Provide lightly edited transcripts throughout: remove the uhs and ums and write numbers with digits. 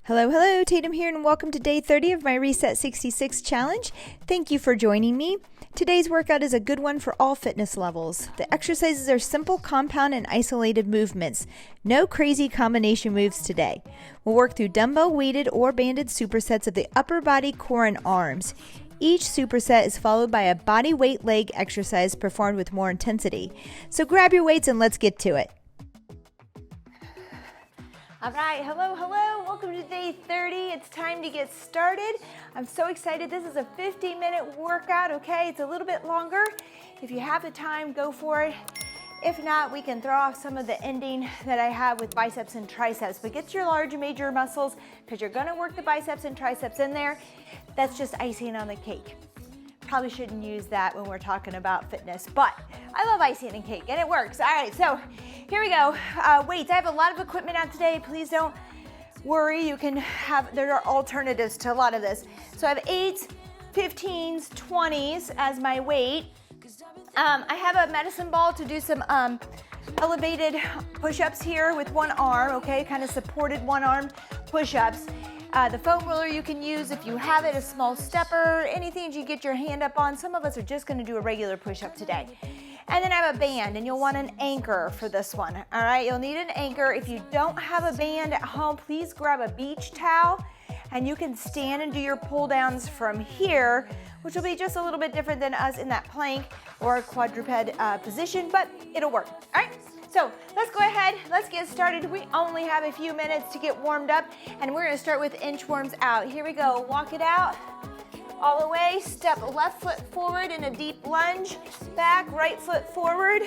Hello, hello, Tatum here, and welcome to day 30 of my Reset 66 challenge. Thank you for joining me. Today's workout is a good one for all fitness levels. The exercises are simple, compound, and isolated movements. No crazy combination moves today. We'll work through dumbbell, weighted, or banded supersets of the upper body, core, and arms. Each superset is followed by a body weight leg exercise performed with more intensity. So grab your weights and let's get to it. All right, hello, welcome to day 30. It's time to get started. I'm so excited. This is a 50-minute workout, okay? It's a little bit longer. If you have the time, go for it. If not, we can throw off some of the ending that I have with biceps and triceps, but get your large major muscles because you're gonna work the biceps and triceps in there. That's just icing on the cake. Probably shouldn't use that when we're talking about fitness, but I love icing and cake and it works. All right, so here we go. Weights, I have a lot of equipment out today. Please don't worry, there are alternatives to a lot of this. So I have 8s, 15s, 20s as my weight. I have a medicine ball to do some elevated push-ups here with one arm, okay, kind of supported one arm push-ups. The foam roller you can use if you have it, a small stepper, anything you get your hand up on. Some of us are just gonna do a regular push-up today. And then I have a band, and you'll want an anchor for this one, all right? You'll need an anchor. If you don't have a band at home, please grab a beach towel, and you can stand and do your pull downs from here, which will be just a little bit different than us in that plank or quadruped position, but it'll work, all right? So let's go ahead, let's get started. We only have a few minutes to get warmed up, and we're gonna start with inchworms out. Here we go, walk it out, all the way, step left foot forward in a deep lunge, back, right foot forward,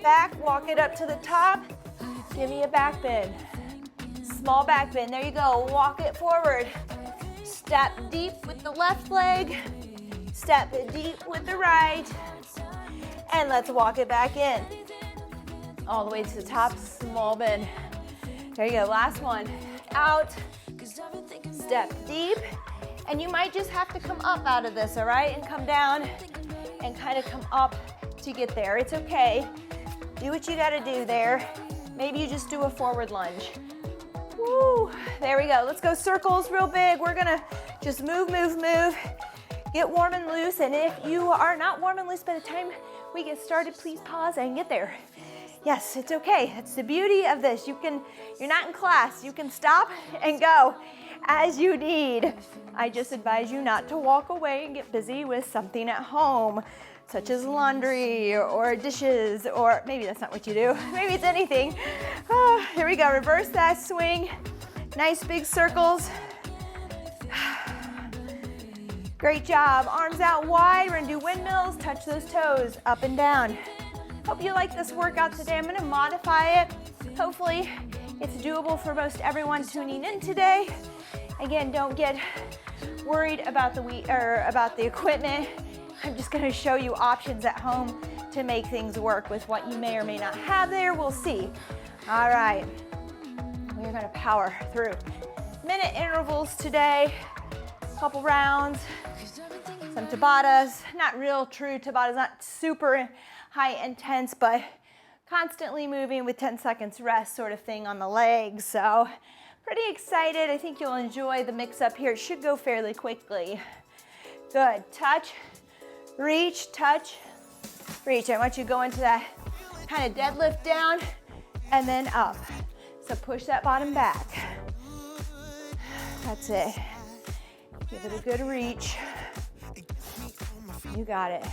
back, walk it up to the top, give me a back bend, small back bend, there you go, walk it forward, step deep with the left leg, step deep with the right, and let's walk it back in. All the way to the top, small bend. There you go, last one. Out, step deep, and you might just have to come up out of this, all right? And come down and kind of come up to get there. It's okay. Do what you gotta do there. Maybe you just do a forward lunge. Woo, there we go. Let's go circles real big. We're gonna just move, get warm and loose, and if you are not warm and loose by the time we get started, please pause and get there. Yes, it's okay. That's the beauty of this. You're not in class. You can stop and go as you need. I just advise you not to walk away and get busy with something at home, such as laundry or dishes, or maybe that's not what you do. Maybe it's anything. Here we go. Reverse that swing. Nice big circles. Great job. Arms out wide. We're gonna do windmills. Touch those toes up and down. Hope you like this workout today. I'm gonna modify it. Hopefully it's doable for most everyone tuning in today. Again, don't get worried about the equipment. I'm just gonna show you options at home to make things work with what you may or may not have there. We'll see. All right, we're gonna power through. Minute intervals today, couple rounds, some Tabatas, not real true Tabatas, not super high intense, but constantly moving with 10 seconds rest sort of thing on the legs. So pretty excited. I think you'll enjoy the mix up here. It should go fairly quickly. Good, touch, reach, touch, reach. I want you to go into that kind of deadlift down and then up. So push that bottom back. That's it. Give it a good reach. You got it.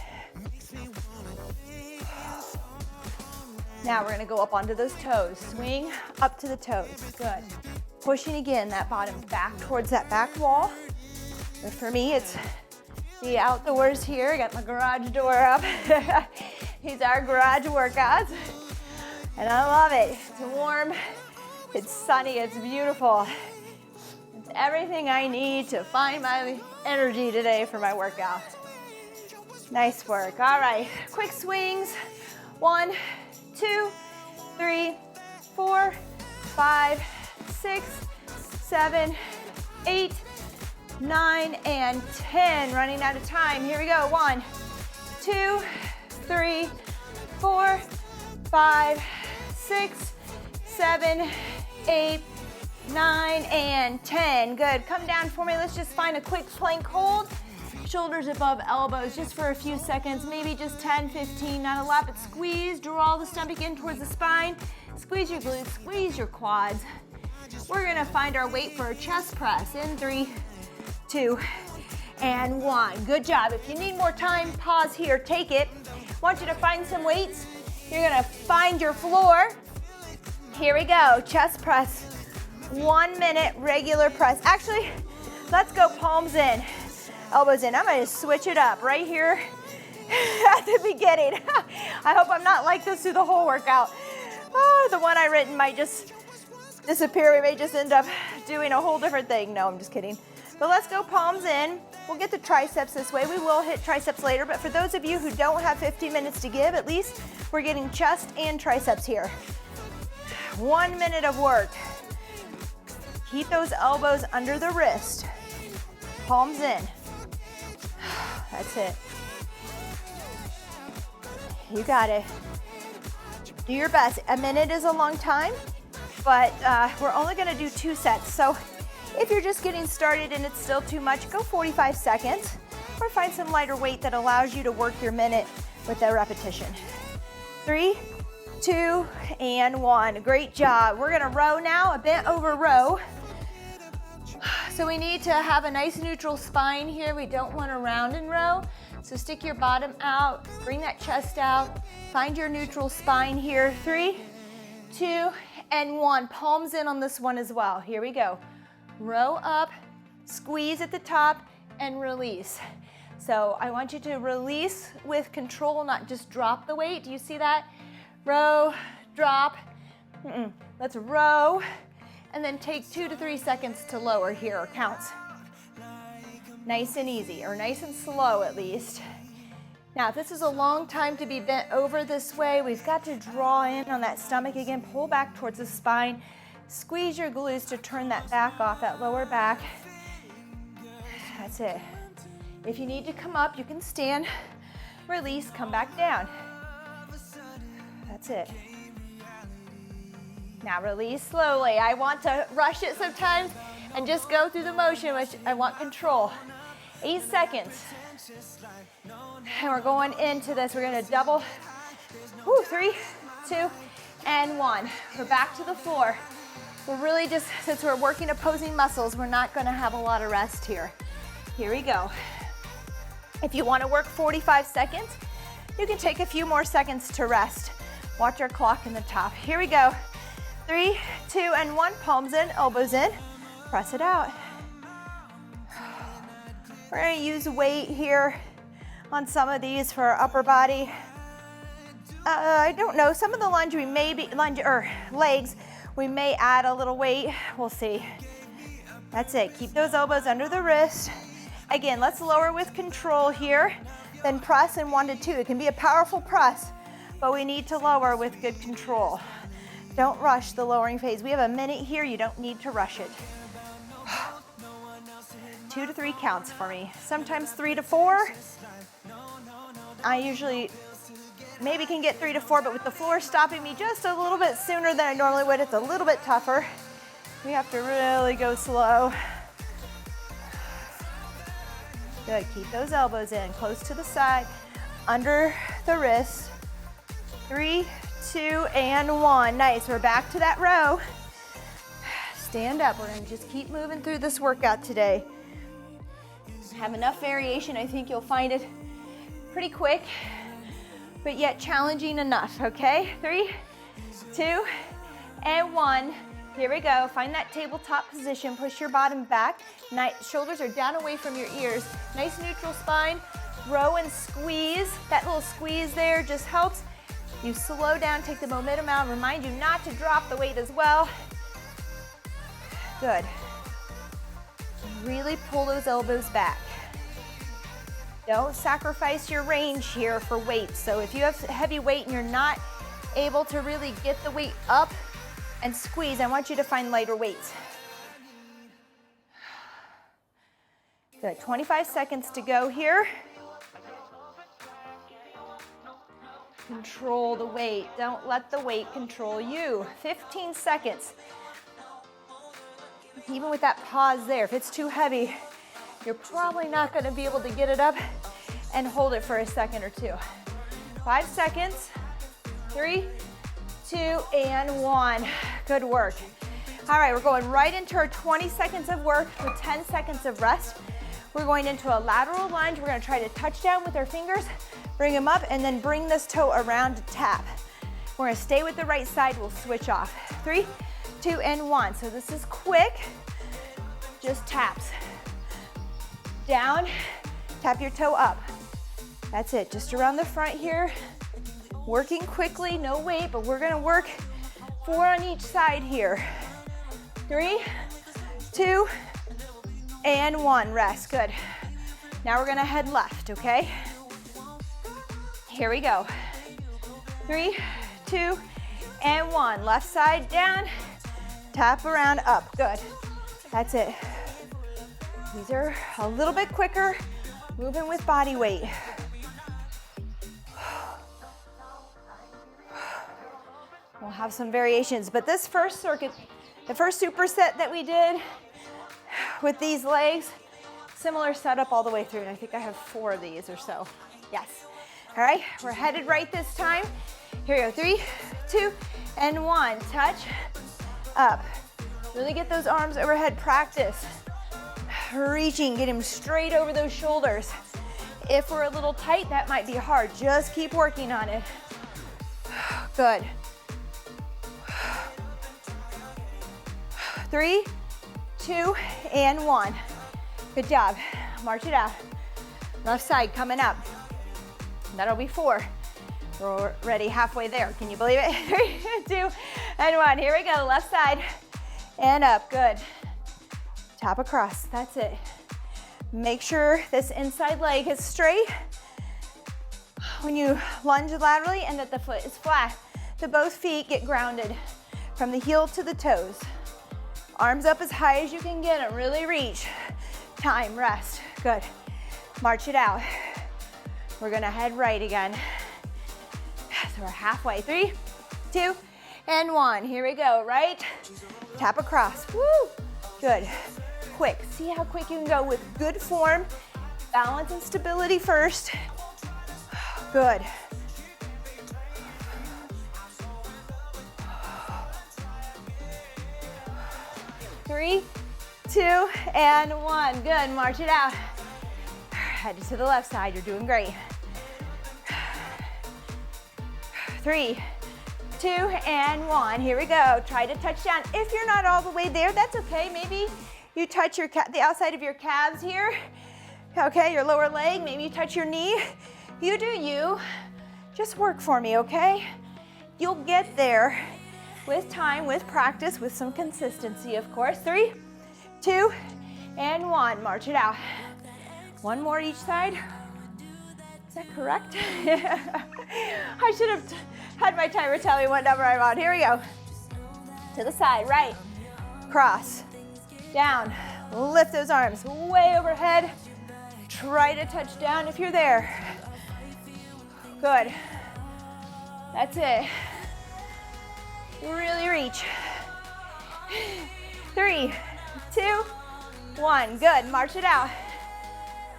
Now we're gonna go up onto those toes. Swing up to the toes, good. Pushing again, that bottom back towards that back wall. But for me, it's the outdoors here. I got my garage door up. These are garage workouts. And I love it. It's warm, it's sunny, it's beautiful. It's everything I need to find my energy today for my workout. Nice work, all right. Quick swings, 1, 2, 3, 4, 5, 6, 7, 8, 9, and 10. Running out of time. Here we go. 1, 2, 3, 4, 5, 6, 7, 8, 9, and 10. Good. Come down for me. Let's just find a quick plank hold. Shoulders above elbows just for a few seconds, maybe just 10, 15, not a lot, but squeeze. Draw the stomach in towards the spine. Squeeze your glutes, squeeze your quads. We're gonna find our weight for a chest press in 3, 2, and 1. Good job. If you need more time, pause here, take it. I want you to find some weights. You're gonna find your floor. Here we go, chest press. 1 minute regular press. Actually, let's go palms in, elbows in. I'm gonna switch it up right here at the beginning. I hope I'm not like this through the whole workout. Oh, the one I written might just disappear. We may just end up doing a whole different thing. No, I'm just kidding. But let's go palms in. We'll get the triceps this way. We will hit triceps later, but for those of you who don't have 15 minutes to give, at least we're getting chest and triceps here. 1 minute of work. Keep those elbows under the wrist. Palms in. That's it. You got it. Do your best. A minute is a long time, but we're only gonna do 2 sets. So if you're just getting started and it's still too much, go 45 seconds or find some lighter weight that allows you to work your minute with that repetition. 3, 2, and 1. Great job. We're gonna row now, a bent over row. So we need to have a nice neutral spine here. We don't want to round and row. So stick your bottom out, bring that chest out, find your neutral spine here. 3, 2, and 1. Palms in on this one as well. Here we go. Row up, squeeze at the top, and release. So I want you to release with control, not just drop the weight. Do you see that? Row, drop. Let's row. And then take 2 to 3 seconds to lower here, counts. Nice and easy, or nice and slow at least. Now, if this is a long time to be bent over this way, we've got to draw in on that stomach again, pull back towards the spine, squeeze your glutes to turn that back off, that lower back. That's it. If you need to come up, you can stand, release, come back down. That's it. Now release slowly. I want to rush it sometimes and just go through the motion, which I want control. 8 seconds. And we're going into this. We're gonna double. 3, 2, and 1. We're back to the floor. We're really just, since we're working opposing muscles, we're not gonna have a lot of rest here. Here we go. If you wanna work 45 seconds, you can take a few more seconds to rest. Watch our clock in the top. Here we go. 3, 2, and 1. Palms in, elbows in. Press it out. We're gonna use weight here on some of these for our upper body. I don't know, some of the legs, we may add a little weight. We'll see. That's it. Keep those elbows under the wrist. Again, let's lower with control here, then press in 1 to 2. It can be a powerful press, but we need to lower with good control. Don't rush the lowering phase. We have a minute here. You don't need to rush it. 2 to 3 counts for me. Sometimes 3 to 4. I usually maybe can get 3 to 4, but with the floor stopping me just a little bit sooner than I normally would, it's a little bit tougher. We have to really go slow. Good. Keep those elbows in, close to the side, under the wrist. 3, 2, and 1. Nice. We're back to that row. Stand up. We're going to just keep moving through this workout today. Have enough variation. I think you'll find it pretty quick, but yet challenging enough, okay? 3, 2, and 1. Here we go. Find that tabletop position. Push your bottom back. Shoulders are down away from your ears. Nice neutral spine. Row and squeeze. That little squeeze there just helps you slow down, take the momentum out, remind you not to drop the weight as well. Good. Really pull those elbows back. Don't sacrifice your range here for weight. So if you have heavy weight and you're not able to really get the weight up and squeeze, I want you to find lighter weights. Good, 25 seconds to go here. Control the weight. Don't let the weight control you. 15 seconds. even with that pause there, if it's too heavy, you're probably not gonna be able to get it up and hold it for a second or two. 5 seconds, 3, 2, and 1. Good work. All right, we're going right into our 20 seconds of work with 10 seconds of rest. We're going into a lateral lunge. We're gonna try to touch down with our fingers, bring them up, and then bring this toe around to tap. We're gonna stay with the right side, we'll switch off. 3, 2, and 1. So this is quick, just taps. Down, tap your toe up. That's it, just around the front here. Working quickly, no weight, but we're gonna work 4 on each side here. 3, 2, and 1, rest, good. Now we're gonna head left, okay? Here we go. 3, 2, and 1. Left side down, tap around, up, good. That's it. These are a little bit quicker, moving with body weight. We'll have some variations, but this first circuit, the first superset that we did with these legs, similar setup all the way through, and I think I have 4 of these or so. Yes. All right, we're headed right this time. Here we go, 3, 2, and 1. Touch, up. Really get those arms overhead, practice. Reaching, get them straight over those shoulders. If we're a little tight, that might be hard. Just keep working on it. Good. 3, 2, and 1. Good job. March it out. Left side coming up. That'll be 4. We're already halfway there. Can you believe it? 3, 2, and 1. Here we go. Left side and up. Good. Tap across. That's it. Make sure this inside leg is straight when you lunge laterally and that the foot is flat. The both feet get grounded from the heel to the toes. Arms up as high as you can get them. Really reach. Time, rest. Good. March it out. We're gonna head right again. So we're halfway. 3, 2, and 1. Here we go. Right. Tap across. Woo. Good. Quick. See how quick you can go with good form. Balance and stability first. Good. Three, 2, and 1. Good. March it out. Head to the left side. You're doing great. 3, 2, and 1. Here we go. Try to touch down. If you're not all the way there, that's okay. Maybe you touch your the outside of your calves here. Okay, your lower leg. Maybe you touch your knee. You do you. Just work for me, okay? You'll get there with time, with practice, with some consistency, of course. 3, 2, and 1. March it out. 1 more each side. Is that correct? I should have had my timer tell me what number I'm on. Here we go. To the side, right. Cross. Down. Lift those arms way overhead. Try to touch down if you're there. Good. That's it. Really reach. 3, 2, 1. Good. March it out.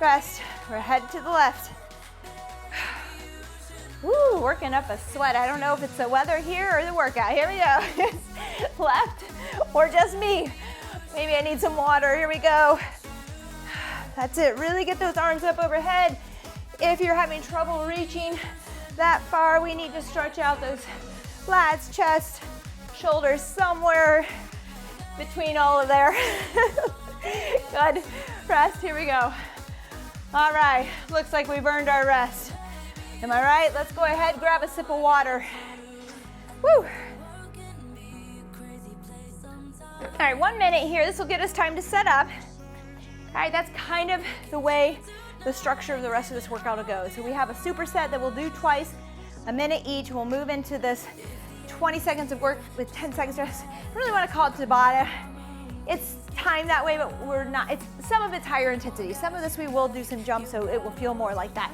Rest. We're head to the left. Woo, working up a sweat. I don't know if it's the weather here or the workout. Here we go. Left or just me. Maybe I need some water. Here we go. That's it. Really get those arms up overhead. If you're having trouble reaching that far, we need to stretch out those lats, chest, shoulders, somewhere between all of there. Good. Rest. Here we go. All right. Looks like we've earned our rest. Am I right? Let's go ahead, grab a sip of water. Woo. All right, 1 minute here. This will get us time to set up. All right, that's kind of the way the structure of the rest of this workout will go. So we have a superset that we'll do twice, a minute each. We'll move into this 20 seconds of work with 10 seconds rest. I really want to call it Tabata. It's timed that way, but we're not. Some of it's higher intensity. Some of this we will do some jumps, so it will feel more like that.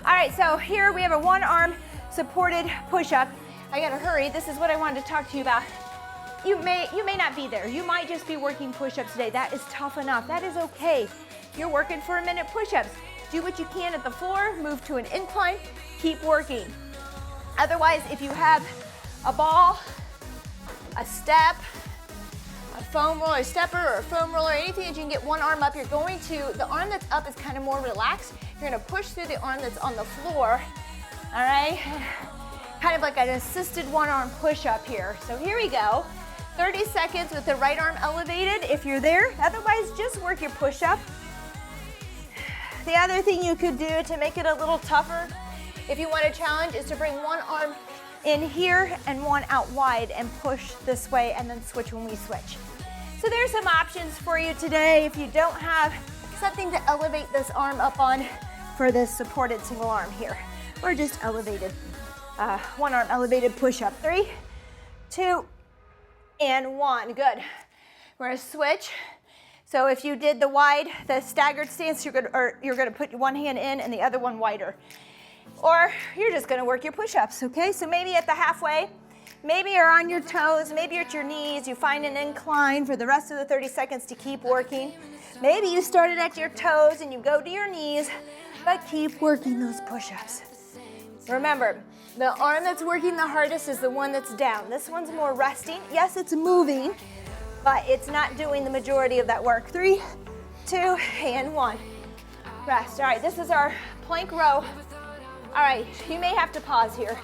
All right, so here we have a 1-arm supported push-up. I gotta hurry. This is what I wanted to talk to you about. you may not be there. You might just be working push-ups today. That is tough enough. That is okay. You're working for a minute push-ups. Do what you can at the floor, move to an incline, keep working. Otherwise, if you have a ball, a step, a foam roller, a stepper, or a foam roller, anything that you can get one arm up, you're going to, the arm that's up is kind of more relaxed. You're gonna push through the arm that's on the floor, all right? Kind of like an assisted one-arm push-up here. So here we go. 30 seconds with the right arm elevated if you're there. Otherwise, just work your push-up. The other thing you could do to make it a little tougher, if you want a challenge, is to bring one arm in here and one out wide and push this way and then switch when we switch. So there's some options for you today if you don't have something to elevate this arm up on for this supported single arm here, or just elevated, one arm elevated push-up. 3, 2, and 1, good. We're gonna switch. So if you did the staggered stance, you're gonna put one hand in and the other one wider. Or you're just gonna work your push-ups, okay? So maybe at the halfway, maybe you're on your toes, maybe you're at your knees, you find an incline for the rest of the 30 seconds to keep working. Maybe you started at your toes and you go to your knees, but keep working those push-ups. Remember, the arm that's working the hardest is the one that's down. This one's more resting. Yes, it's moving, but it's not doing the majority of that work. 3, 2, and 1. Rest. All right, this is our plank row. All right, you may have to pause here.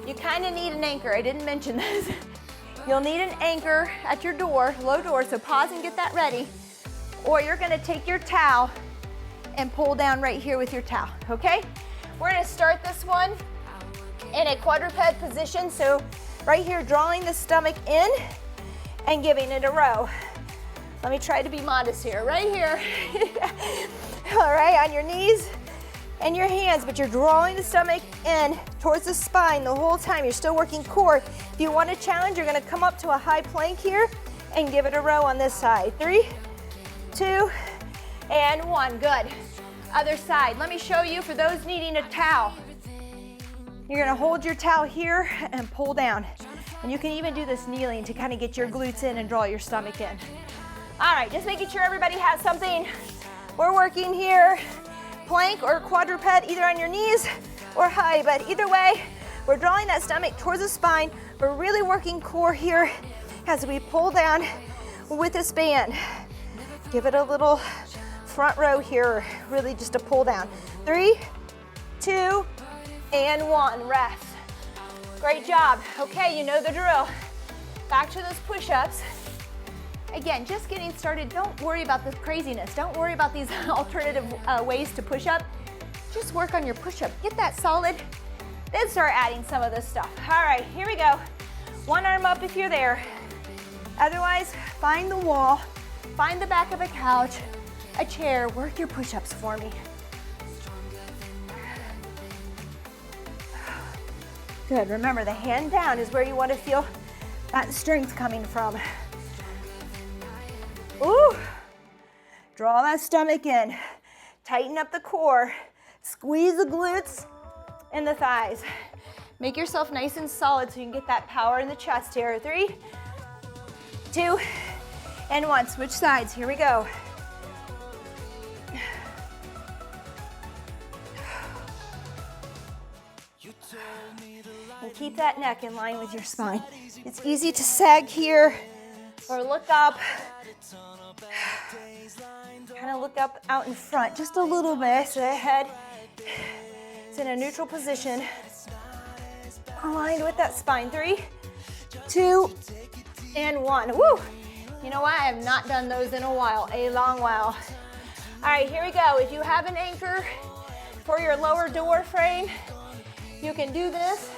You kind of need an anchor. I didn't mention this. You'll need an anchor at your door, low door, so pause and get that ready. Or you're gonna take your towel and pull down right here with your towel, okay? We're gonna start this one in a quadruped position. So right here, drawing the stomach in and giving it a row. Let me try to be modest here, right here. All right, on your knees and your hands, but you're drawing the stomach in towards the spine the whole time. You're still working core. If you want a challenge, you're gonna come up to a high plank here and give it a row on this side. 3, 2, and 1, good. Other side, let me show you for those needing a towel. You're gonna hold your towel here and pull down. And you can even do this kneeling to kind of get your glutes in and draw your stomach in. All right, just making sure everybody has something. We're working here, plank or quadruped, either on your knees or high, but either way, we're drawing that stomach towards the spine. We're really working core here as we pull down with this band. Give it a little front row here, really just a pull down. 3, 2, and 1, rest. Great job. Okay, you know the drill. Back to those push-ups. Again, just getting started. Don't worry about this craziness. Don't worry about these alternative ways to push up. Just work on your push-up. Get that solid, then start adding some of this stuff. All right, here we go. One arm up if you're there. Otherwise, find the wall, find the back of a couch, a chair, work your push-ups for me. Good, remember the hand down is where you want to feel that strength coming from. Ooh, draw that stomach in, tighten up the core, squeeze the glutes and the thighs. Make yourself nice and solid so you can get that power in the chest here. 3, 2, and 1. Switch sides, here we go. And keep that neck in line with your spine. It's easy to sag here or look up. Kind of look up out in front just a little bit so the head is in a neutral position, aligned with that spine. 3, 2, and 1. Woo! You know what? I have not done those in a while, a long while. All right, here we go. If you have an anchor for your lower door frame, you can do this.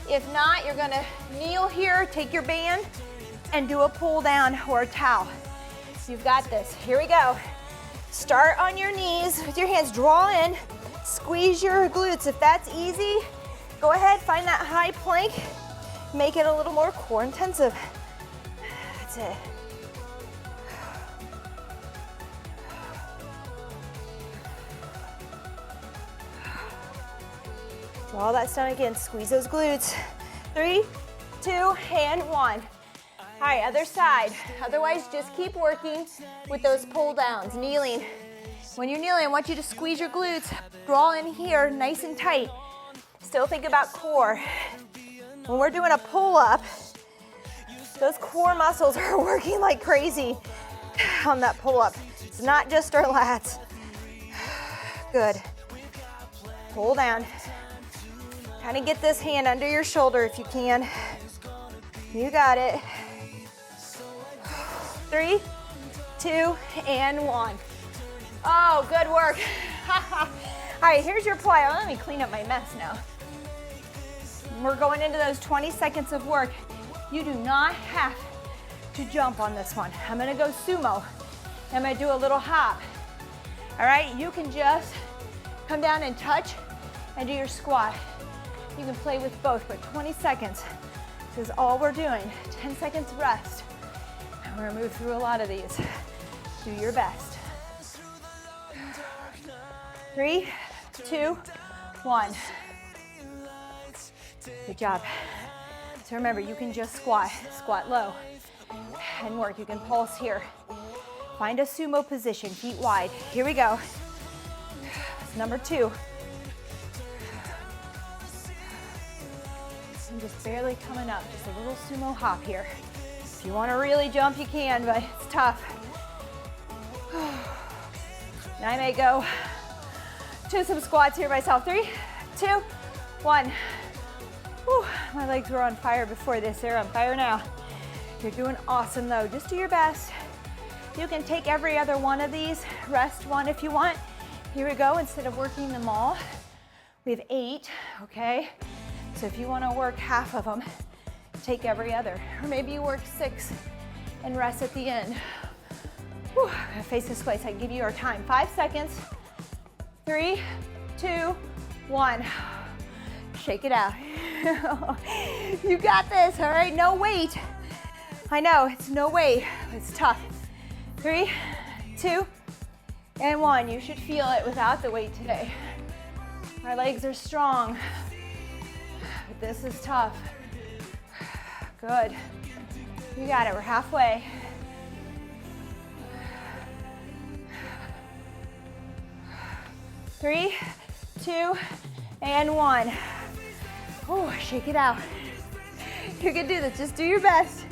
If not, you're gonna kneel here, take your band, and do a pull down or a towel. You've got this. Here we go. Start on your knees with your hands. Draw in, squeeze your glutes. If that's easy, go ahead, find that high plank. Make it a little more core intensive. That's it. Draw that stomach in, squeeze those glutes. 3, 2, and 1. All right, other side. Otherwise, just keep working with those pull downs, kneeling. When you're kneeling, I want you to squeeze your glutes, draw in here nice and tight. Still think about core. When we're doing a pull up, those core muscles are working like crazy on that pull up. It's not just our lats. Good. Pull down. Kind of get this hand under your shoulder if you can. You got it. 3, 2, and 1. Oh, good work. All right, here's your plyo. Let me clean up my mess now. We're going into those 20 seconds of work. You do not have to jump on this one. I'm gonna go sumo. I'm gonna do a little hop. All right, you can just come down and touch and do your squat. You can play with both, but 20 seconds. This is all we're doing. 10 seconds rest. And we're gonna move through a lot of these. Do your best. 3, 2, 1. Good job. So remember, you can just squat low and work. You can pulse here. Find a sumo position, feet wide. Here we go. That's number 2. I'm just barely coming up, just a little sumo hop here. If you want to really jump, you can, but it's tough. And I may go to some squats here myself. 3, 2, 1. Whew, my legs were on fire before this. They're on fire now. You're doing awesome though. Just do your best. You can take every other one of these. Rest one if you want. Here we go. Instead of working them all, we have 8, okay? So if you want to work half of them, take every other. Or maybe you work 6 and rest at the end. Whew, I'm gonna face this way so I can give you our time. 5 seconds. 3, 2, 1. Shake it out. You got this, all right? No weight. I know, it's no weight. It's tough. 3, 2, and 1. You should feel it without the weight today. Our legs are strong, but this is tough. Good. You got it, we're halfway. Three, 2, and 1. Oh, shake it out. You can do this, just do your best.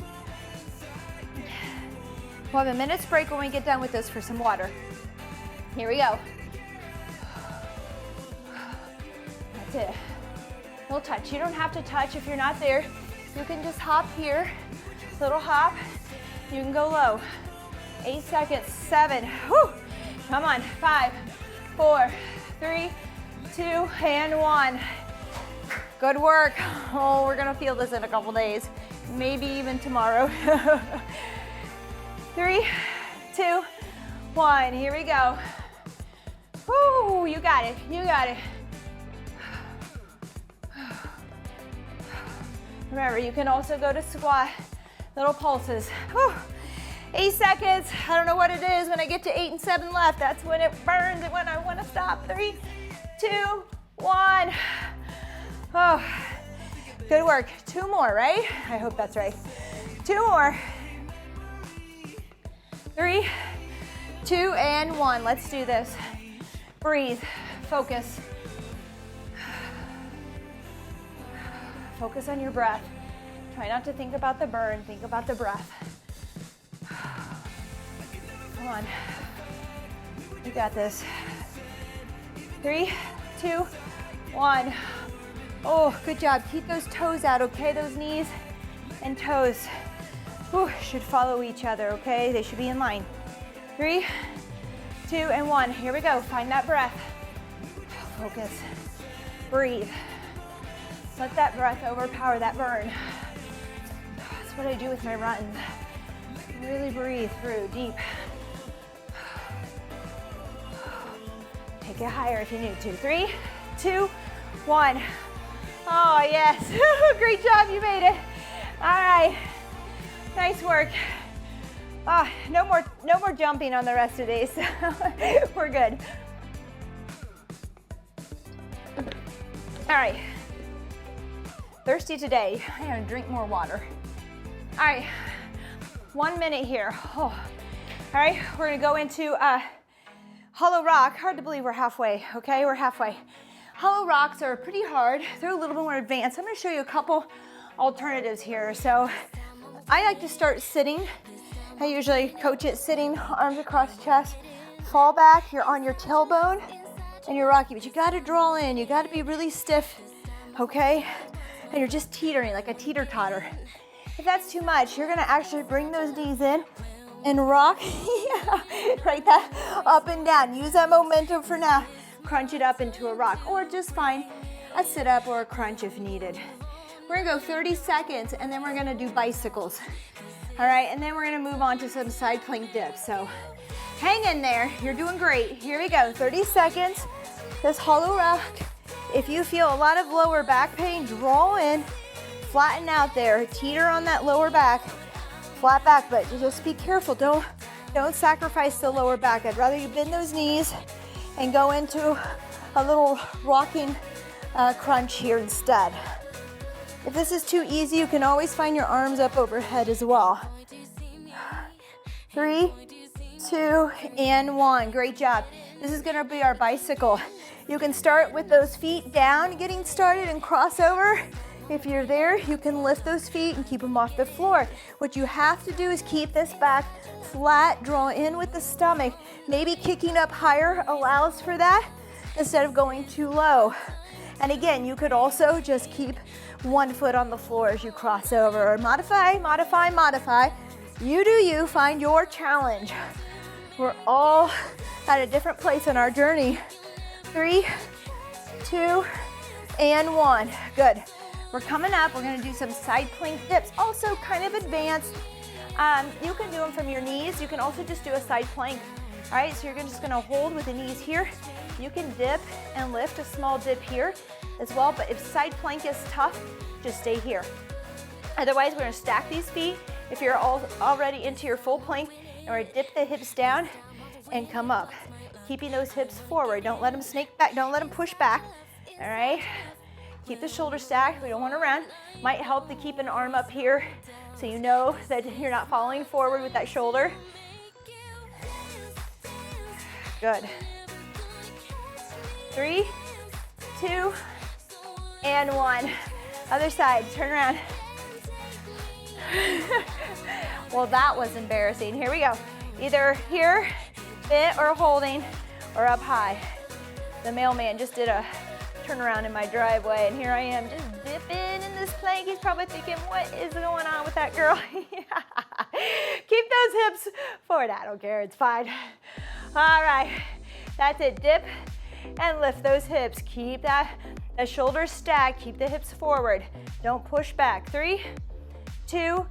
We'll have a minute's break when we get done with this for some water. Here we go. That's it. We'll touch. You don't have to touch if you're not there. You can just hop here. Little hop. You can go low. 8 seconds. 7. Whew. Come on. 5, 4, 3, 2, and 1. Good work. Oh, we're gonna feel this in a couple days. Maybe even tomorrow. 3, 2, 1. Here we go. Woo, you got it. You got it. Remember, you can also go to squat. Little pulses. Whew. 8 seconds. I don't know what it is. When I get to 8 and 7 left, that's when it burns and when I want to stop. 3, 2, 1. Oh, good work. 2 more, right? I hope that's right. 2 more. 3, 2, and 1. Let's do this. Breathe. Focus. Focus on your breath. Try not to think about the burn. Think about the breath. Come on. You got this. 3, 2, 1. Oh, good job. Keep those toes out, okay? Those knees and toes should follow each other, okay? They should be in line. 3, 2, and 1. Here we go. Find that breath. Focus. Breathe. Let that breath overpower that burn. That's what I do with my runs. Really breathe through deep. Take it higher if you need to. 3, 2, 1. Oh, yes. Great job. You made it. All right. Nice work. Oh, no more jumping on the rest of these. We're good. All right. Thirsty today. I'm gonna drink more water. All right. 1 minute here. Oh. All right, we're gonna go into hollow rock. Hard to believe we're halfway, okay? We're halfway. Hollow rocks are pretty hard. They're a little bit more advanced. I'm gonna show you a couple alternatives here. So I like to start sitting. I usually coach it sitting, arms across chest, fall back, you're on your tailbone, and you're rocking, but you gotta draw in, you gotta be really stiff, okay? And you're just teetering, like a teeter-totter. If that's too much, you're gonna actually bring those knees in and rock, yeah, right, that up and down. Use that momentum for now. Crunch it up into a rock, or just find a sit-up or a crunch if needed. We're gonna go 30 seconds, and then we're gonna do bicycles. All right, and then we're gonna move on to some side plank dips. So hang in there, you're doing great. Here we go, 30 seconds, this hollow rock. If you feel a lot of lower back pain, draw in, flatten out there, teeter on that lower back, flat back, but just be careful, don't sacrifice the lower back. I'd rather you bend those knees and go into a little rocking crunch here instead. If this is too easy, you can always find your arms up overhead as well. 3, 2, and 1. Great job. This is gonna be our bicycle. You can start with those feet down, getting started, and cross over. If you're there, you can lift those feet and keep them off the floor. What you have to do is keep this back flat, draw in with the stomach. Maybe kicking up higher allows for that instead of going too low. And again, you could also just keep one foot on the floor as you cross over. Modify, modify, modify. You do you, find your challenge. We're all at a different place in our journey. 3, 2, and 1. Good. We're coming up, we're gonna do some side plank dips, also kind of advanced. You can do them from your knees. You can also just do a side plank. All right, so you're just gonna hold with the knees here. You can dip and lift, a small dip here as well, but if side plank is tough, just stay here. Otherwise, we're gonna stack these feet. If you're already into your full plank, and we're gonna dip the hips down and come up. Keeping those hips forward. Don't let them snake back, don't let them push back, all right? Keep the shoulders stacked, we don't wanna run. Might help to keep an arm up here so you know that you're not falling forward with that shoulder. Good. 3, 2, and 1. Other side, turn around. Well, that was embarrassing. Here we go. Either here, bent or holding, or up high. The mailman just did a turnaround in my driveway, and here I am just dipping in this plank. He's probably thinking, what is going on with that girl? Keep those hips forward. I don't care, it's fine. All right, that's it. Dip and lift those hips. Keep the shoulders stacked. Keep the hips forward. Don't push back. 3, 2,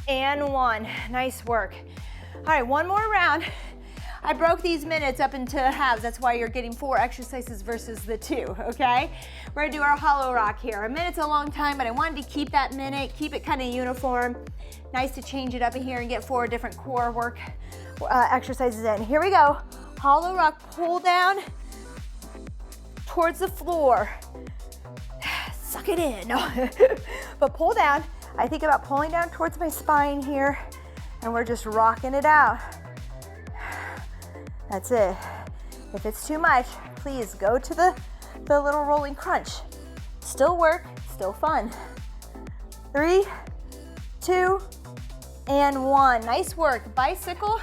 and 1. Nice work. All right, one more round. I broke these minutes up into halves. That's why you're getting 4 exercises versus the 2, okay? We're gonna do our hollow rock here. A minute's a long time, but I wanted to keep that minute, keep it kind of uniform. Nice to change it up in here and get 4 different core work exercises in. Here we go. Hollow rock, pull down towards the floor. Suck it in. But pull down. I think about pulling down towards my spine here, and we're just rocking it out. That's it. If it's too much, please go to the little rolling crunch. Still work, still fun. 3, 2, and 1. Nice work. Bicycle,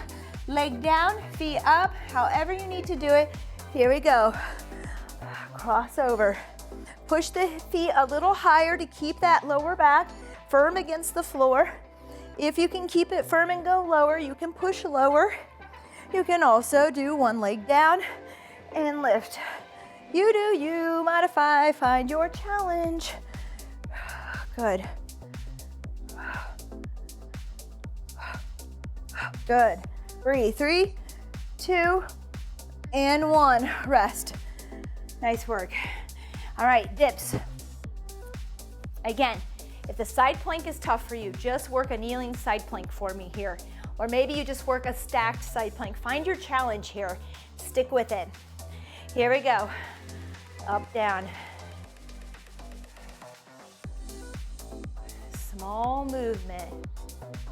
leg down, feet up, however you need to do it. Here we go. Cross over. Push the feet a little higher to keep that lower back firm against the floor. If you can keep it firm and go lower, you can push lower. You can also do one leg down and lift. You do you, modify, find your challenge. Good. Good. Breathe. 3, 2, and 1. Rest. Nice work. All right, dips. Again, if the side plank is tough for you, just work a kneeling side plank for me here. Or maybe you just work a stacked side plank. Find your challenge here. Stick with it. Here we go. Up, down. Small movement.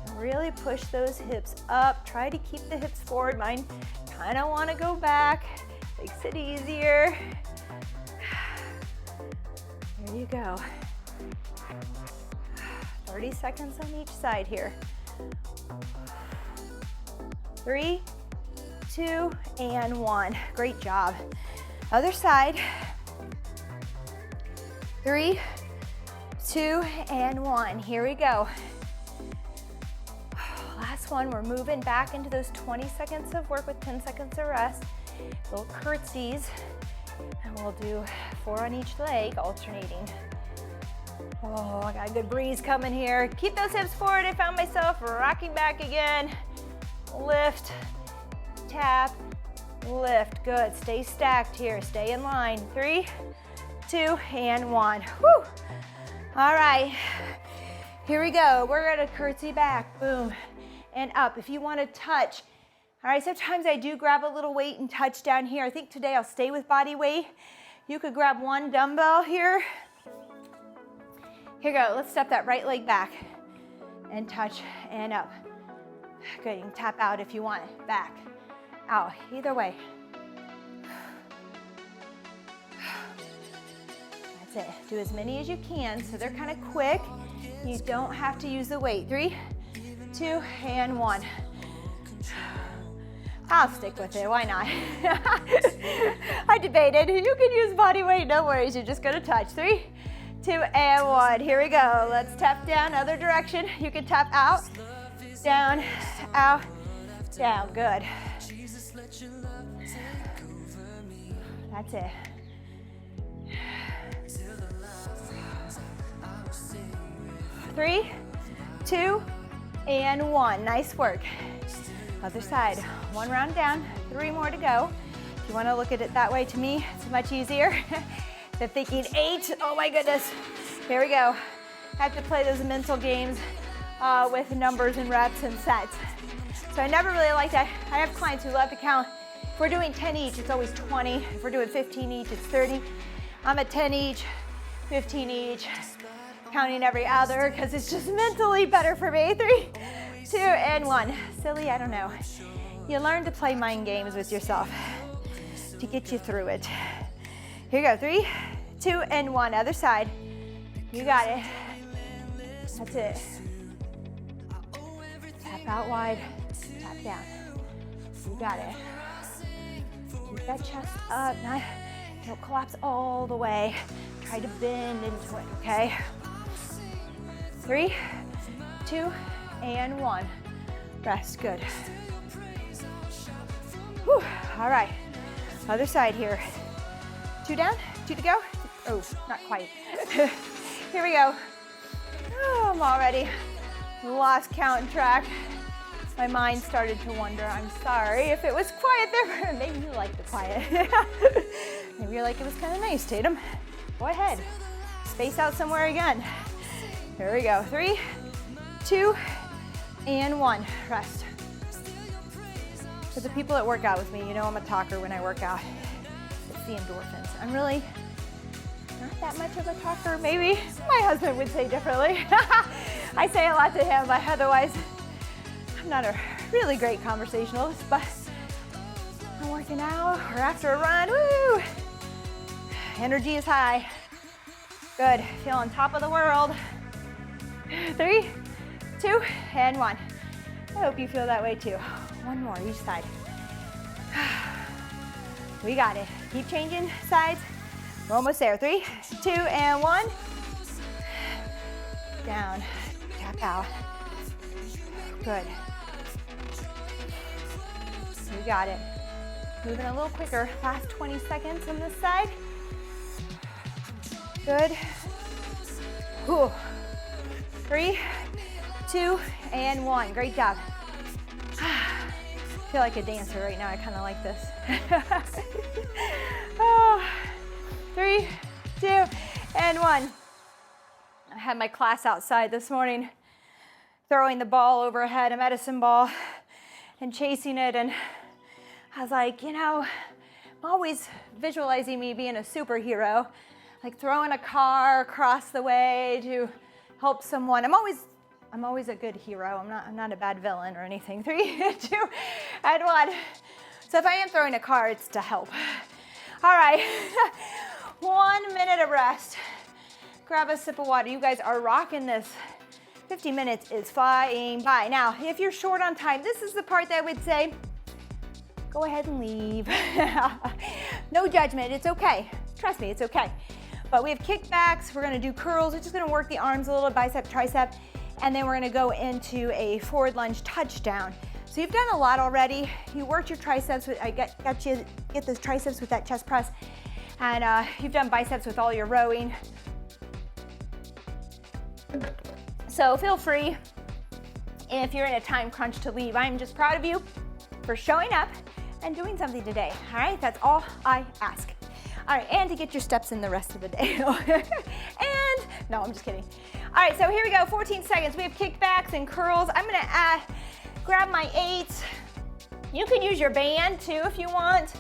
Don't Really push those hips up. Try to keep the hips forward. Mine kind of want to go back. Makes it easier. There you go. 30 seconds on each side here. 3, 2, and 1. Great job. Other side. 3, 2, and 1. Here we go. Last one, we're moving back into those 20 seconds of work with 10 seconds of rest. Little curtsies, and we'll do 4 on each leg, alternating. Oh, I got a good breeze coming here. Keep those hips forward. I found myself rocking back again. Lift, tap, lift. Good, stay stacked here, stay in line. 3, 2, and 1. Whew. All right, here we go. We're gonna curtsy back, boom, and up. If you wanna touch, all right, sometimes I do grab a little weight and touch down here. I think today I'll stay with body weight. You could grab one dumbbell here. Here we go, let's step that right leg back and touch and up. Good, you can tap out if you want it. Back, out, either way. That's it, do as many as you can so they're kind of quick. You don't have to use the weight. 3, 2, and 1. I'll stick with it, why not? I debated, you can use body weight, no worries, you're just gonna touch. 3, 2, and 1, here we go. Let's tap down, other direction. You can tap out, down, out, down, good. That's it. Three, 2, and 1, nice work. Other side, 1 round down, 3 more to go. If you wanna look at it that way, to me, it's much easier than thinking 8, oh my goodness. Here we go. I have to play those mental games with numbers and reps and sets. So I never really like that. I have clients who love to count. If we're doing 10 each, it's always 20. If we're doing 15 each, it's 30. I'm at 10 each, 15 each, counting every other, because it's just mentally better for me. 3, 2, and 1. Silly, I don't know. You learn to play mind games with yourself to get you through it. Here you go, 3, 2, and 1, other side. You got it. That's it. Tap out wide, tap down. You got it. Keep that chest up, don't collapse all the way. Try to bend into it, okay? 3, 2, and 1. Rest, good. Whew. All right, other side here. 2 down, 2 to go. Oh, not quite. Here we go. Oh, I'm already lost count and track. My mind started to wander. I'm sorry if it was quiet there. Maybe you like the quiet. Maybe you're like, it was kind of nice, Tatum. Go ahead, space out somewhere again. Here we go, 3, 2, and 1, rest. For the people that work out with me, you know I'm a talker when I work out. It's the endorphins. I'm really not that much of a talker, maybe. My husband would say differently. I say a lot to him, but otherwise, I'm not a really great conversationalist, but I'm working out or after a run, woo! Energy is high. Good, feel on top of the world. 3, 2, and 1. I hope you feel that way too. 1 more each side. We got it. Keep changing sides. We're almost there. 3, 2, and 1. Down, tap out. Good. You got it. Moving a little quicker. Last 20 seconds on this side. Good. Whew. 3, 2, and 1. Great job. I feel like a dancer right now. I kind of like this. Oh. 3, 2, and 1. I had my class outside this morning, throwing the ball overhead, a medicine ball, and chasing it. And I was like, you know, I'm always visualizing me being a superhero, like throwing a car across the way to help someone. I'm always I'm always a good hero. I'm not a bad villain or anything. 3, 2, and 1. So if I am throwing a card, it's to help. All right, 1 minute of rest. Grab a sip of water. You guys are rocking this. 50 minutes is flying by. Now, if you're short on time, this is the part that I would say, go ahead and leave. No judgment, it's okay. Trust me, it's okay. But we have kickbacks, we're gonna do curls, we're just gonna work the arms a little, bicep, tricep, and then we're gonna go into a forward lunge touchdown. So you've done a lot already. You worked your triceps, I got you, get those triceps with that chest press, and you've done biceps with all your rowing. So feel free, if you're in a time crunch, to leave. I'm just proud of you for showing up and doing something today. All right, that's all I ask. All right, and to get your steps in the rest of the day. And, no, I'm just kidding. All right, so here we go, 14 seconds. We have kickbacks and curls. I'm gonna grab my 8s. You can use your band too if you want,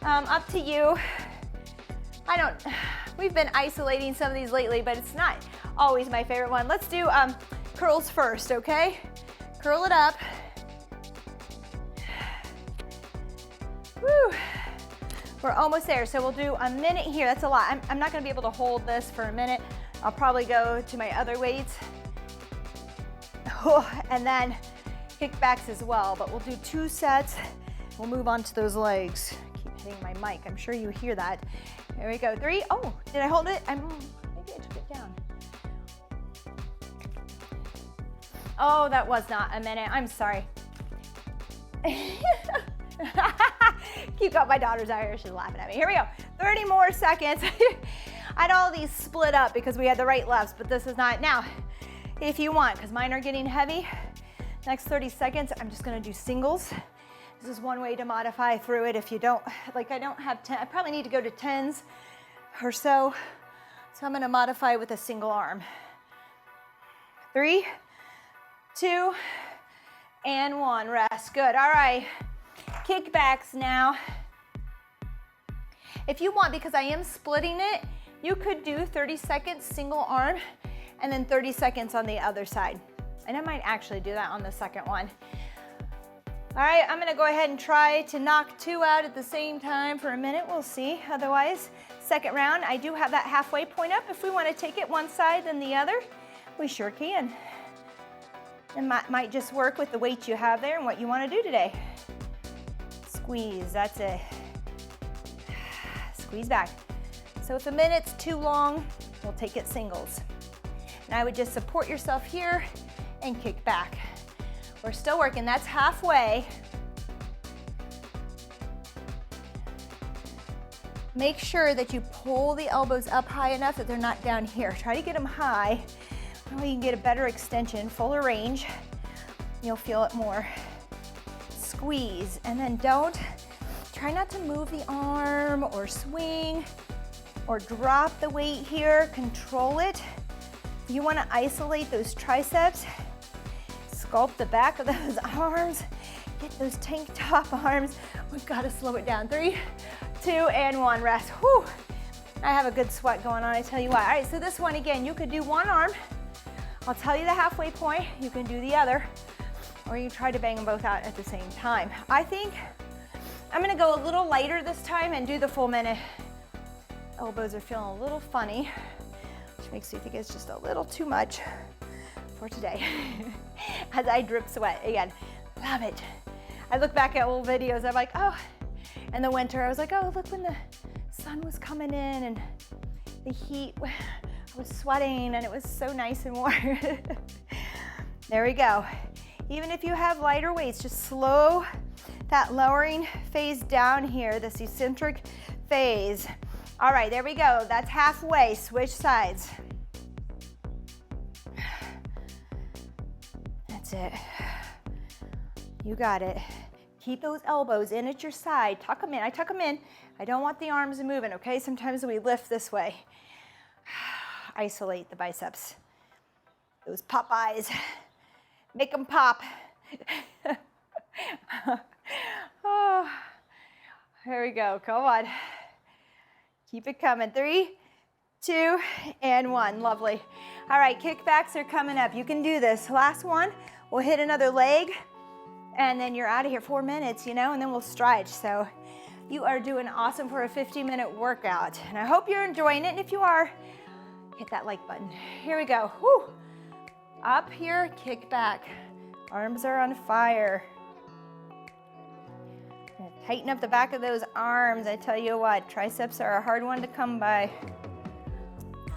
up to you. We've been isolating some of these lately, but it's not always my favorite one. Let's do curls first, okay? Curl it up. Woo. We're almost there, so we'll do a minute here. That's a lot. I'm not gonna be able to hold this for a minute. I'll probably go to my other weights. And then kickbacks as well, but we'll do 2 sets. We'll move on to those legs. Keep hitting my mic, I'm sure you hear that. Here we go, 3. Oh, did I hold it? Maybe I took it down. Oh, that was not a minute, I'm sorry. Keep up, my daughter's out here, she's laughing at me. Here we go, 30 more seconds. I had all these split up because we had the right lefts, but this is not. Now, if you want, because mine are getting heavy, next 30 seconds, I'm just gonna do singles. This is one way to modify through it if you don't, like I don't have 10, I probably need to go to 10s or so. So I'm gonna modify with a single arm. 3, 2, and 1, rest, good, all right. Kickbacks now. If you want, because I am splitting it, you could do 30 seconds single arm and then 30 seconds on the other side. And I might actually do that on the second one. All right, I'm gonna go ahead and try to knock 2 out at the same time for a minute. We'll see, otherwise, second round, I do have that halfway point up. If we wanna take it one side then the other, we sure can. It might just work with the weight you have there and what you wanna do today. Squeeze, that's it. Squeeze back. So if a minute's too long, we'll take it singles. And I would just support yourself here and kick back. We're still working, that's halfway. Make sure that you pull the elbows up high enough that they're not down here. Try to get them high. That way you can get a better extension, fuller range. You'll feel it more. Squeeze, and then try not to move the arm or swing or drop the weight here, control it. You wanna isolate those triceps, sculpt the back of those arms, get those tank top arms. We've gotta slow it down. 3, 2, and 1, rest. Whew. I have a good sweat going on, I tell you why. All right, so this one again, you could do one arm. I'll tell you the halfway point, you can do the other, or you try to bang them both out at the same time. I think I'm gonna go a little lighter this time and do the full minute. Elbows are feeling a little funny, which makes me think it's just a little too much for today. As I drip sweat, again, love it. I look back at old videos, I'm like, oh, in the winter, I was like, oh, look when the sun was coming in and the heat, I was sweating and it was so nice and warm. There we go. Even if you have lighter weights, just slow that lowering phase down here, this eccentric phase. All right, there we go. That's halfway. Switch sides. That's it. You got it. Keep those elbows in at your side. Tuck them in. I tuck them in. I don't want the arms moving, okay? Sometimes we lift this way. Isolate the biceps. Those Popeyes. Make them pop. Oh, here we go. Come on. Keep it coming. 3, 2, and 1. Lovely. All right, kickbacks are coming up. You can do this. Last one, we'll hit another leg, and then you're out of here. 4 minutes, you know, and then we'll stretch. So you are doing awesome for a 50-minute workout, and I hope you're enjoying it. And if you are, hit that like button. Here we go. Woo. Up here, kick back. Arms are on fire. Tighten up the back of those arms. I tell you what, triceps are a hard one to come by.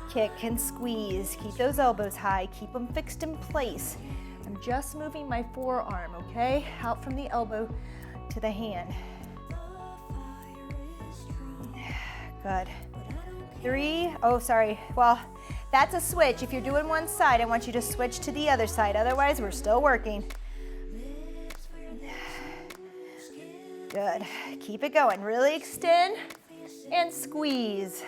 Kick and squeeze. Keep those elbows high. Keep them fixed in place. I'm just moving my forearm, okay? Out from the elbow to the hand. Good. 3, oh, sorry. Well, that's a switch. If you're doing one side, I want you to switch to the other side. Otherwise, we're still working. Good. Keep it going. Really extend and squeeze.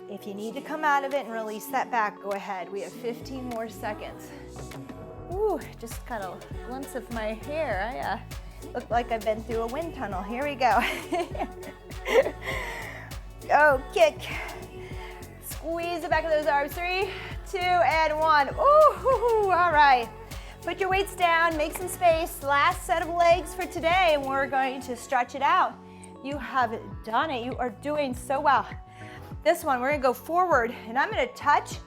If you need to come out of it and release that back, go ahead. We have 15 more seconds. Ooh, just got a glimpse of my hair. I look like I've been through a wind tunnel. Here we go. Go, kick. Squeeze the back of those arms. 3, 2, and 1. Ooh, all right. Put your weights down, make some space. Last set of legs for today, and we're going to stretch it out. You have done it. You are doing so well. This one, we're gonna go forward, and I'm gonna touch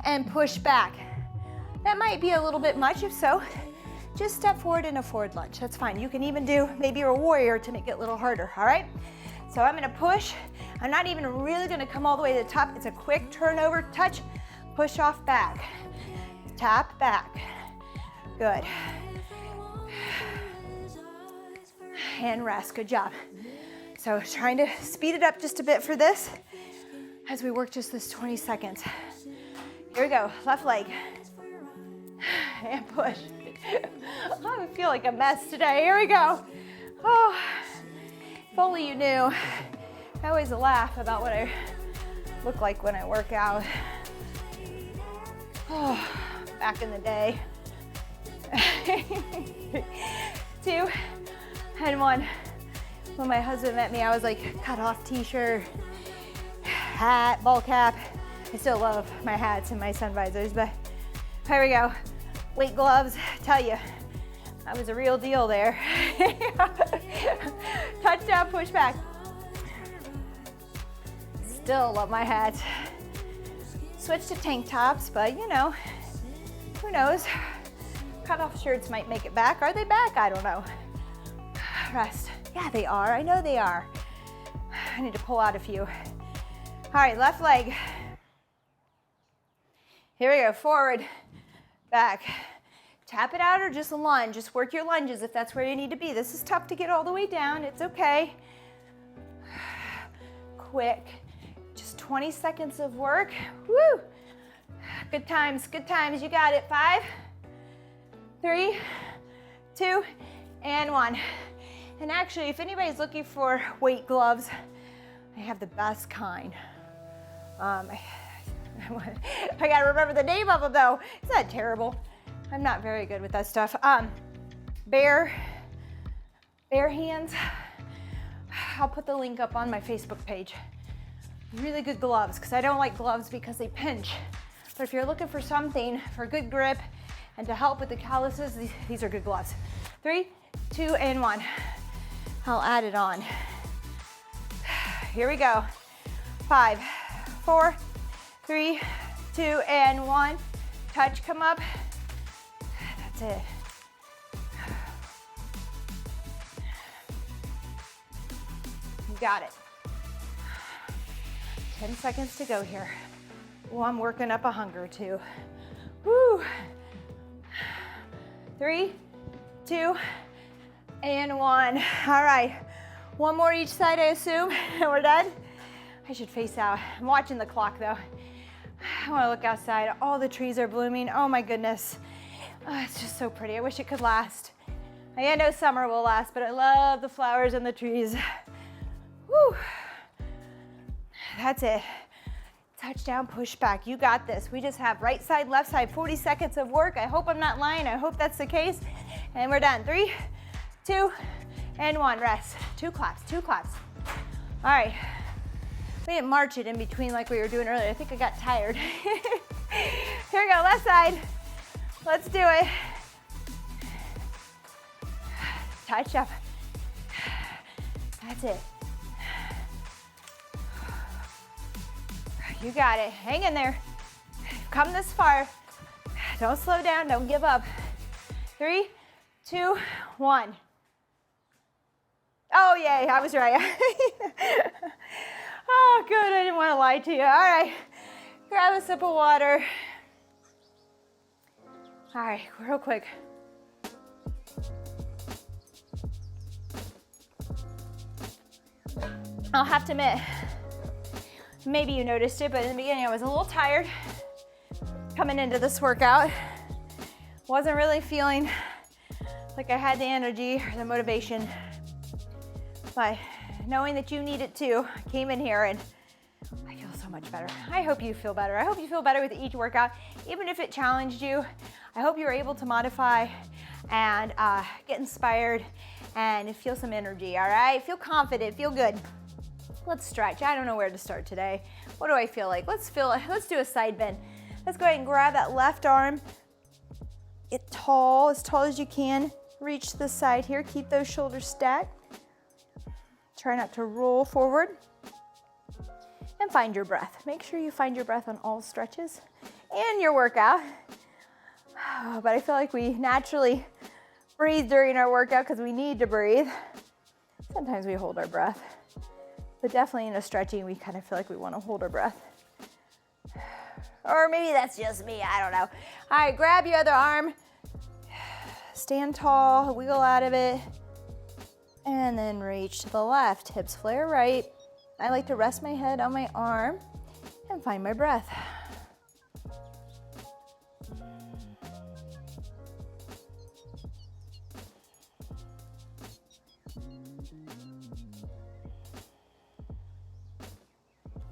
and push back. That might be a little bit much. If so, just step forward in a forward lunge. That's fine. You can even do maybe a warrior to make it a little harder, all right? So I'm gonna push. I'm not even really gonna come all the way to the top. It's a quick turnover, touch, push off back, tap back. Good. And rest, good job. So trying to speed it up just a bit for this as we work just this 20 seconds. Here we go, left leg. And push. I feel like a mess today. Here we go. Oh, if only you knew. I always laugh about what I look like when I work out. Oh, back in the day. 2, and 1. When my husband met me, I was like cut off t-shirt, hat, ball cap. I still love my hats and my sun visors, but here we go. Weight gloves, tell you, I was a real deal there. Touchdown, push back. Still love my hats. Switch to tank tops, but you know, who knows? Cut off shirts might make it back. Are they back? I don't know. Rest. Yeah, they are. I know they are. I need to pull out a few. All right, left leg. Here we go. Forward, back. Tap it out or just lunge. Just work your lunges if that's where you need to be. This is tough to get all the way down. It's okay. Quick. Just 20 seconds of work. Woo! Good times, good times. You got it. 5, 3, 2, and 1. And actually, if anybody's looking for weight gloves, I have the best kind. I gotta remember the name of them though. It's not terrible. I'm not very good with that stuff. Bare hands. I'll put the link up on my Facebook page. Really good gloves, because I don't like gloves because they pinch. But if you're looking for something for good grip and to help with the calluses, these are good gloves. 3, 2, and 1. I'll add it on. Here we go. 5, 4, 3, 2, and 1. Touch, come up. That's it. You got it. 10 seconds to go here. Oh, I'm working up a hunger too. Woo. 3, 2, and 1. All right. One more each side, I assume, and we're done. I should face out. I'm watching the clock though. I want to look outside. All the trees are blooming. Oh my goodness. Oh, it's just so pretty. I wish it could last. I know summer will last, but I love the flowers and the trees. Woo. That's it. Touchdown, push back. You got this. We just have right side, left side, 40 seconds of work. I hope I'm not lying. I hope that's the case. And we're done. 3, 2, and 1. Rest. 2 claps, 2 claps. All right, we didn't march it in between like we were doing earlier. I think I got tired. Here we go, left side. Let's do it. Touch up. That's it. You got it. Hang in there. Come this far. Don't slow down. Don't give up. 3, 2, 1. Oh, yay. I was right. Oh, good. I didn't want to lie to you. All right. Grab a sip of water. All right. Real quick. I'll have to admit, maybe you noticed it, but in the beginning I was a little tired coming into this workout. Wasn't really feeling like I had the energy or the motivation, but knowing that you need it too, I came in here and I feel so much better. I hope you feel better. I hope you feel better with each workout, even if it challenged you. I hope you were able to modify and get inspired and feel some energy, all right? Feel confident, feel good. Let's stretch. I don't know where to start today. What do I feel like? Let's do a side bend. Let's go ahead and grab that left arm. Get tall as you can. Reach the side here. Keep those shoulders stacked. Try not to roll forward. And find your breath. Make sure you find your breath on all stretches and your workout. But I feel like we naturally breathe during our workout because we need to breathe. Sometimes we hold our breath. But definitely in a stretching, we kind of feel like we want to hold our breath. Or maybe that's just me, I don't know. All right, grab your other arm. Stand tall, wiggle out of it. And then reach to the left, hips flare right. I like to rest my head on my arm and find my breath.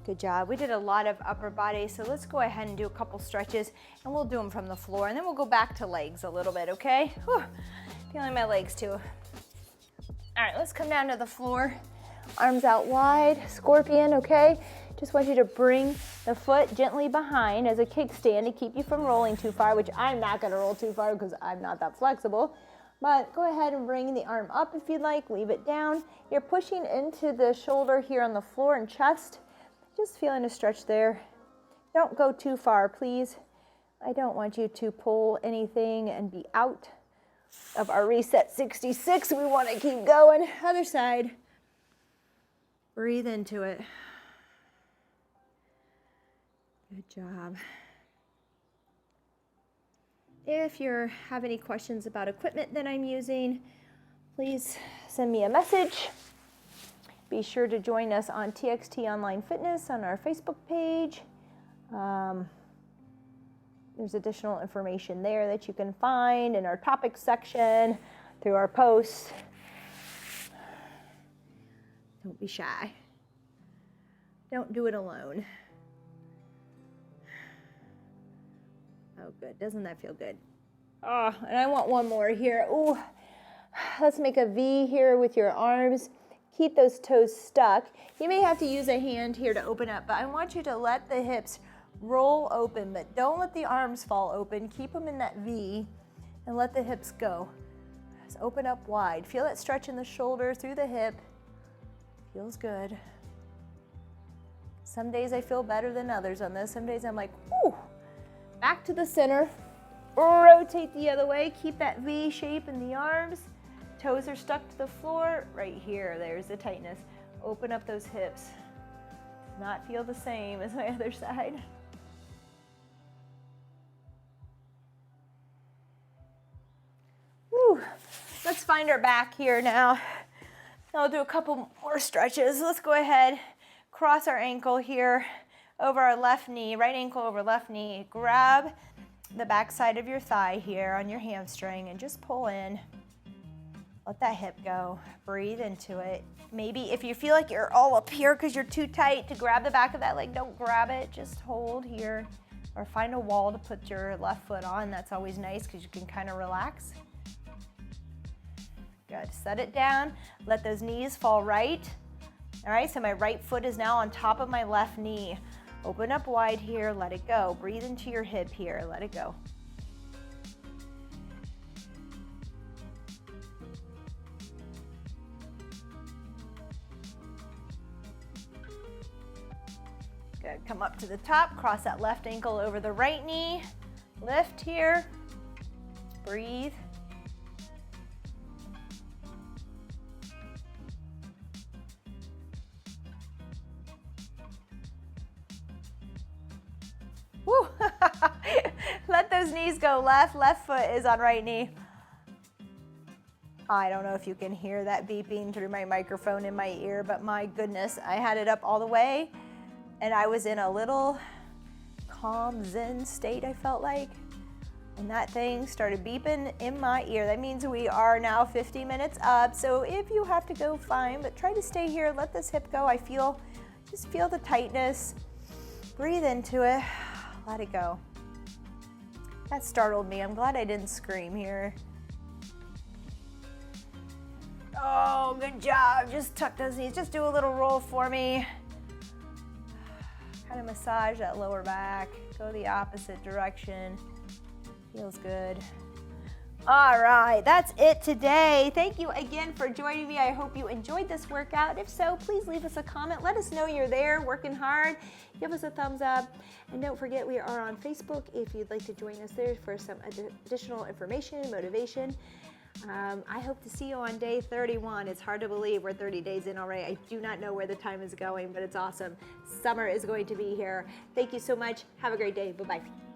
Good job. We did a lot of upper body, so let's go ahead and do a couple stretches, and we'll do them from the floor, and then we'll go back to legs a little bit, okay? Whew. Feeling my legs too. All right, let's come down to the floor. Arms out wide, scorpion, okay? Just want you to bring the foot gently behind as a kickstand to keep you from rolling too far, which I'm not gonna roll too far because I'm not that flexible. But go ahead and bring the arm up if you'd like, leave it down. You're pushing into the shoulder here on the floor and chest. Just feeling a stretch there. Don't go too far, please. I don't want you to pull anything and be out of our reset 66. We want to keep going. Other side. Breathe into it. Good job. If you have any questions about equipment that I'm using, please send me a message. Be sure to join us on TXT Online Fitness on our Facebook page. There's additional information there that you can find in our topics section, through our posts. Don't be shy. Don't do it alone. Oh, good. Doesn't that feel good? Oh, and I want one more here. Ooh, let's make a V here with your arms. Keep those toes stuck. You may have to use a hand here to open up, but I want you to let the hips roll open, but don't let the arms fall open. Keep them in that V and let the hips go. Just open up wide. Feel that stretch in the shoulder through the hip. Feels good. Some days I feel better than others on this. Some days I'm like, whoo, back to the center. Rotate the other way. Keep that V shape in the arms. Toes are stuck to the floor. Right here, there's the tightness. Open up those hips. Does not feel the same as my other side. Woo. Let's find our back here now. I'll do a couple more stretches. Let's go ahead, cross our ankle here over our left knee, right ankle over left knee. Grab the back side of your thigh here on your hamstring and just pull in. Let that hip go. Breathe into it. Maybe if you feel like you're all up here because you're too tight to grab the back of that leg, don't grab it. Just hold here or find a wall to put your left foot on. That's always nice because you can kind of relax. Good. Set it down. Let those knees fall right. All right, so my right foot is now on top of my left knee. Open up wide here, let it go. Breathe into your hip here, let it go. Good, come up to the top, cross that left ankle over the right knee. Lift here, breathe. Woo. Let those knees go left. Left foot is on right knee. I don't know if you can hear that beeping through my microphone in my ear, but my goodness, I had it up all the way and I was in a little calm Zen state, I felt like. And that thing started beeping in my ear. That means we are now 50 minutes up. So if you have to go, fine, but try to stay here. Let this hip go. Just feel the tightness. Breathe into it. Let it go. That startled me. I'm glad I didn't scream here. Oh, good job. Just tuck those knees. Just do a little roll for me. Kind of massage that lower back. Go the opposite direction. Feels good. All right, that's it today. Thank you again for joining me. I hope you enjoyed this workout. If so, please leave us a comment. Let us know you're there working hard. Give us a thumbs up. And don't forget, we are on Facebook if you'd like to join us there for some additional information and motivation. I hope to see you on day 31. It's hard to believe we're 30 days in already. I do not know where the time is going, but it's awesome. Summer is going to be here. Thank you so much. Have a great day. Bye-bye.